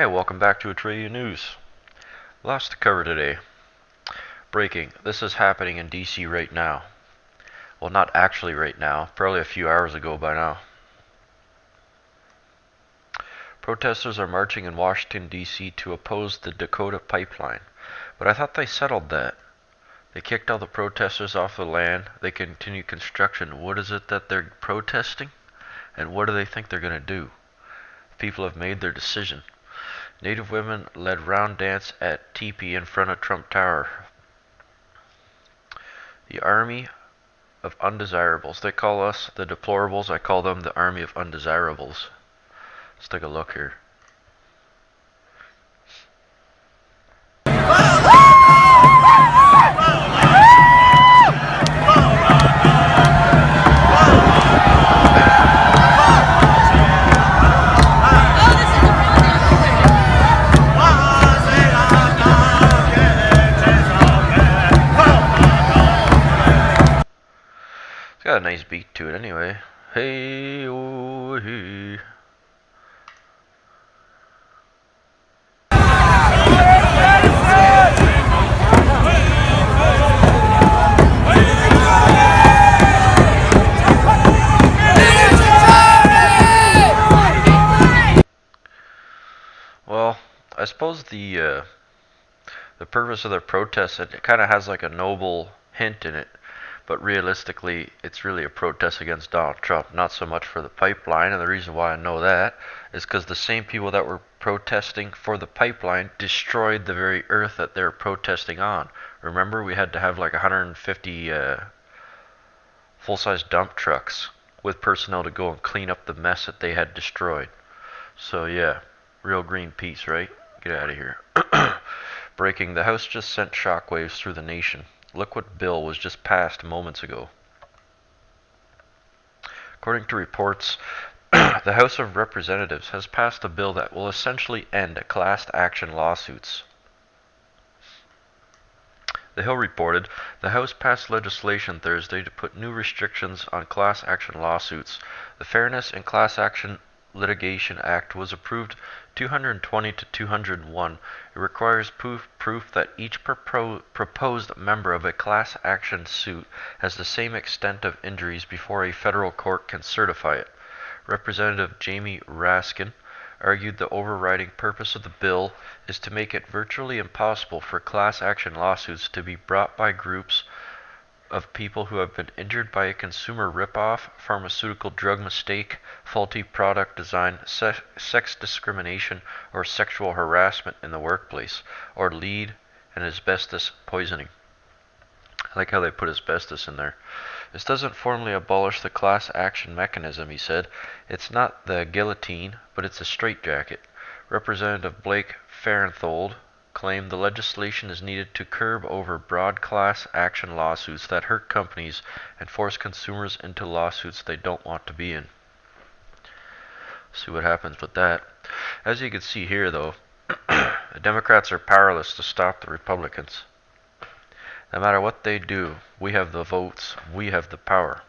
welcome back to Atreyu News. Lots to cover today. Breaking. This is happening in DC right now. Well, not actually right now, probably a few hours ago by now. Protesters are marching in Washington, D.C. to oppose the Dakota pipeline. But I thought they settled that. They kicked all the protesters off the land. They continue construction. What is it that they're protesting? And what do they think they're going to do? People have made their decision. Native women led round dance at teepee in front of Trump Tower. The Army of Undesirables. They call us the deplorables. I call them the Army of Undesirables. Let's take a look here. It's got a nice beat to it anyway. Hey, oh, hey. Well, I suppose the purpose of their protest, it kind of has like a noble hint in it, but realistically, it's really a protest against Donald Trump, not so much for the pipeline. And the reason why I know that is because the same people that were protesting for the pipeline destroyed the very earth that they're protesting on. Remember, we had to have like 150 full-size dump trucks with personnel to go and clean up the mess that they had destroyed. So yeah. Real Greenpeace, right? Get out of here. Breaking. The House just sent shockwaves through the nation. Look what bill was just passed moments ago. According to reports, the House of Representatives has passed a bill that will essentially end class action lawsuits. The Hill reported, the House passed legislation Thursday to put new restrictions on class action lawsuits. The Fairness in Class Action Litigation Act was approved 220 to 201. It requires proof that each proposed member of a class action suit has the same extent of injuries before a federal court can certify it. Representative Jamie Raskin argued the overriding purpose of the bill is to make it virtually impossible for class action lawsuits to be brought by groups of people who have been injured by a consumer ripoff, pharmaceutical drug mistake, faulty product design, sex discrimination, or sexual harassment in the workplace, or lead and asbestos poisoning. I like how they put asbestos in there. This doesn't formally abolish the class action mechanism, he said. It's not the guillotine, but it's a straitjacket. Representative Blake Farenthold claimed the legislation is needed to curb over broad class action lawsuits that hurt companies and force consumers into lawsuits they don't want to be in. See what happens with that. As you can see here, though, the Democrats are powerless to stop the Republicans. No matter what they do, we have the votes, we have the power.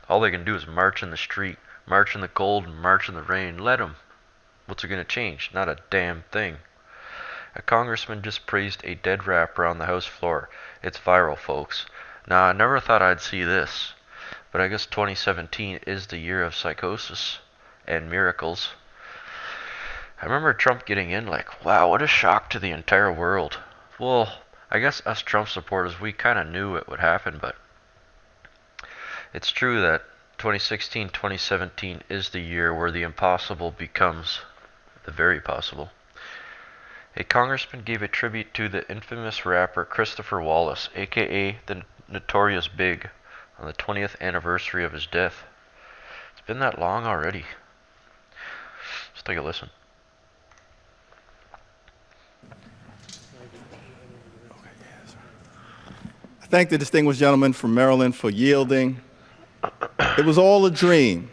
All they can do is march in the street, march in the cold, and march in the rain. Let them. What's it going to change? Not a damn thing. A congressman just praised a dead rapper on the House floor. It's viral, folks. Now, I never thought I'd see this, but I guess 2017 is the year of psychosis and miracles. I remember Trump getting in like, wow, what a shock to the entire world. Well, I guess us Trump supporters, we kind of knew it would happen, but it's true that 2016, 2017 is the year where the impossible becomes the very possible. A congressman gave a tribute to the infamous rapper Christopher Wallace, aka the Notorious Big, on the 20th anniversary of his death. It's been that long already. Let's take a listen. I thank the distinguished gentleman from Maryland for yielding. It was all a dream.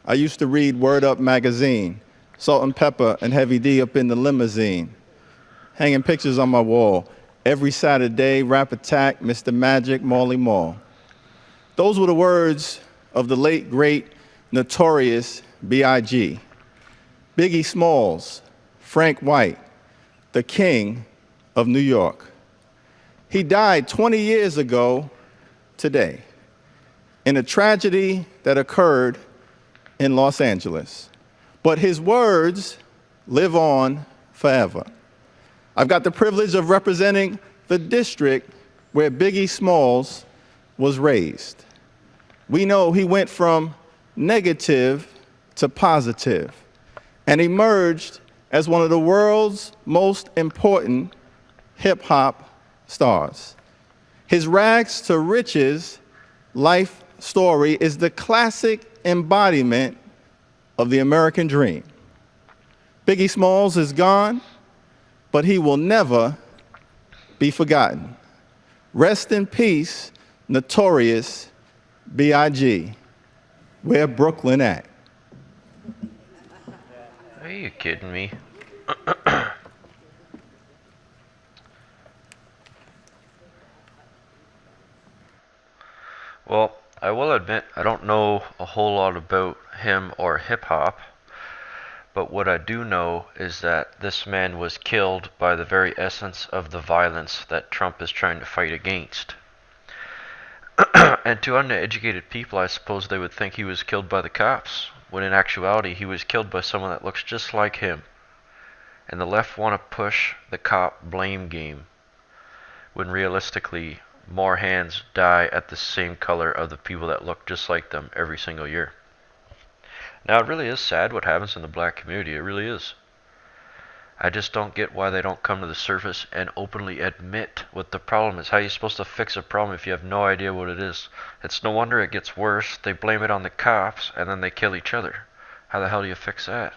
I used to read Word Up magazine, Salt and Pepper and Heavy D up in the limousine, hanging pictures on my wall. Every Saturday, Rap Attack, Mr. Magic, Marley Marl. Those were the words of the late, great, notorious B.I.G. Biggie Smalls, Frank White, the king of New York. He died 20 years ago today in a tragedy that occurred in Los Angeles. But his words live on forever. I've got the privilege of representing the district where Biggie Smalls was raised. We know he went from negative to positive and emerged as one of the world's most important hip-hop stars. His rags to riches life story is the classic embodiment of the American dream. Biggie Smalls is gone, but he will never be forgotten. Rest in peace, Notorious B.I.G. Where Brooklyn at? Are you kidding me? Well, I will admit I don't know a whole lot about him or hip hop, but what I do know is that this man was killed by the very essence of the violence that Trump is trying to fight against. And to uneducated people, I suppose they would think he was killed by the cops, when in actuality he was killed by someone that looks just like him. And the left want to push the cop blame game, when realistically more hands die at the same color of the people that look just like them every single year. Now, it really is sad what happens in the black community. It really is. I just don't get why they don't come to the surface and openly admit what the problem is. How are you supposed to fix a problem if you have no idea what it is? It's no wonder it gets worse. They blame it on the cops and then they kill each other. How the hell do you fix that?